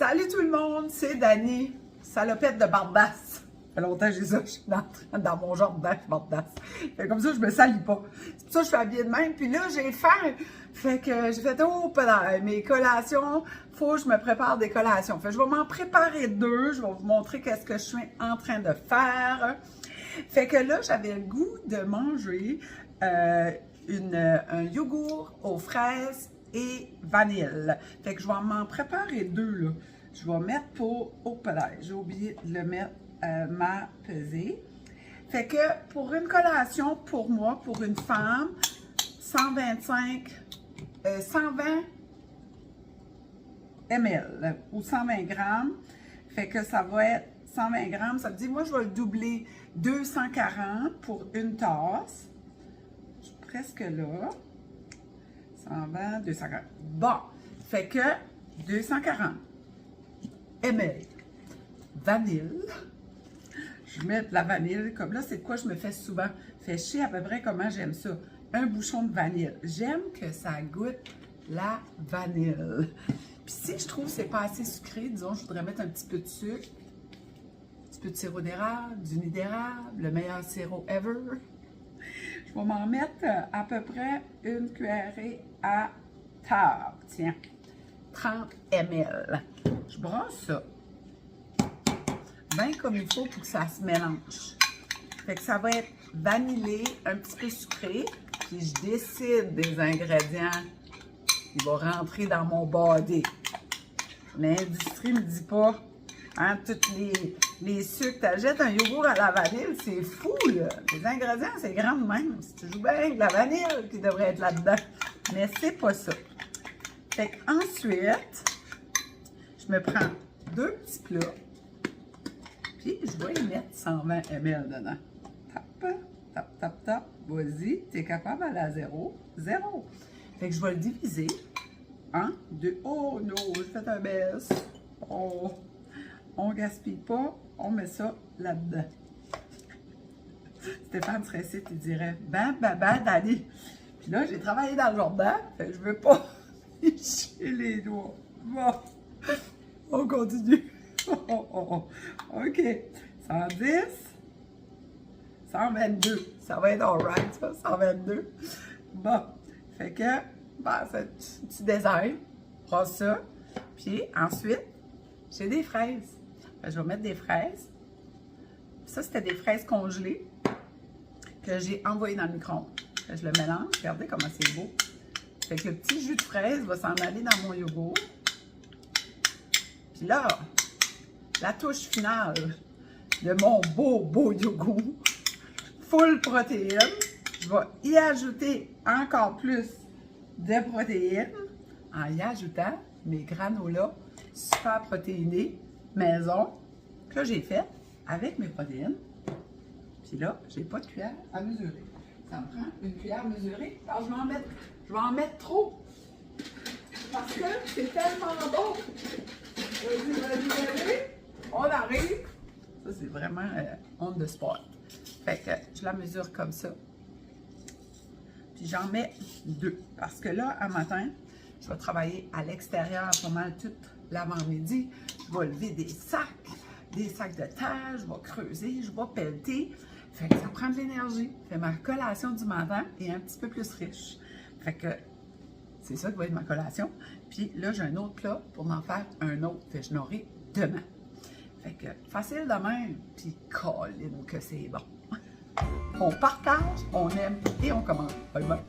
Salut tout le monde, c'est Dani, salopette de Bardasse. Ça fait longtemps que j'ai ça, je suis dans mon jardin, Bardasse. Fait comme ça, je me salis pas. C'est pour ça que je suis habillée de même. Puis là, j'ai faim. Fait que j'ai fait, oh, pédale, mes collations, faut que je me prépare des collations. Fait que je vais m'en préparer deux. Je vais vous montrer qu'est-ce que je suis en train de faire. Fait que là, j'avais le goût de manger un yogourt aux fraises et vanille. Fait que je vais m'en préparer deux, là. Je vais mettre pour au palais. J'ai oublié de le mettre ma pesée. Fait que pour une collation, pour moi, pour une femme, 120 ml ou 120 grammes. Fait que ça va être 120 grammes. Ça veut dire, moi, je vais le doubler 240 pour une tasse. Je suis presque là. 120, 240. Bon, fait que 240 ml. Vanille. Je mets de la vanille. Comme là, c'est de quoi je me fais souvent. Fait chier à peu près comment j'aime ça. Un bouchon de vanille. J'aime que ça goûte la vanille. Puis si je trouve que c'est pas assez sucré, disons, je voudrais mettre un petit peu de sucre. Un petit peu de sirop d'érable, du nid d'érable, le meilleur sirop ever. Je vais m'en mettre à peu près une cuillerée à table. Tiens, 30 ml. Je brasse ça. Bien comme il faut pour que ça se mélange. Fait que ça va être vanillé, un petit peu sucré. Puis je décide des ingrédients qui vont rentrer dans mon body. L'industrie ne me dit pas, hein, tous les sucres. T'achètes un yogourt à la vanille, c'est fou, là. Les ingrédients, c'est grand de même. Si tu joues bien avec la vanille qui devrait être là-dedans. Mais c'est pas ça. Fait qu'ensuite, je me prends deux petits plats. Puis, je vais y mettre 120 ml dedans. Tap, tap, tap, tap. Vas-y, tu es capable à la 0, 0. Fait que je vais le diviser. 1, 2. Oh non, j'ai fait un baisse. Oh, on gaspille pas. On met ça là-dedans. Stéphane serait ici, il dirait ben, Dani. Puis là, j'ai travaillé dans le jardin. Fait que je veux pas chier les doigts. Bon, on continue. OK. 110. 122. Ça va être alright, ça. 122. Bon. Fait que, ben, tu désignes. Prends ça. Puis ensuite, j'ai des fraises. Fait que je vais mettre des fraises. Ça, c'était des fraises congelées que j'ai envoyées dans le micro-ondes. Je le mélange. Regardez comment c'est beau. Fait que le petit jus de fraise va s'en aller dans mon yogourt. Puis là, la touche finale de mon beau yogourt, full protéines. Je vais y ajouter encore plus de protéines en y ajoutant mes granolas super protéinés maison que j'ai fait avec mes protéines. Puis là, j'ai pas de cuillère à mesurer. Ça me prend une cuillère mesurée. Alors, je vais en mettre trop. Parce que c'est tellement bon. On arrive. Ça, c'est vraiment on the spot. Fait que je la mesure comme ça. Puis j'en mets 2. Parce que là, un matin, je vais travailler à l'extérieur pas mal toute l'avant-midi. Je vais lever des sacs de terre, je vais creuser, je vais pelleter. Fait que ça prend de l'énergie. Fait que ma collation du matin est un petit peu plus riche. Fait que c'est ça qui va être ma collation. Puis là, j'ai un autre plat pour en faire un autre. Fait que je l'aurai demain. Fait que facile de même. Puis colline que c'est bon. On partage, on aime et on commande. Bye bye.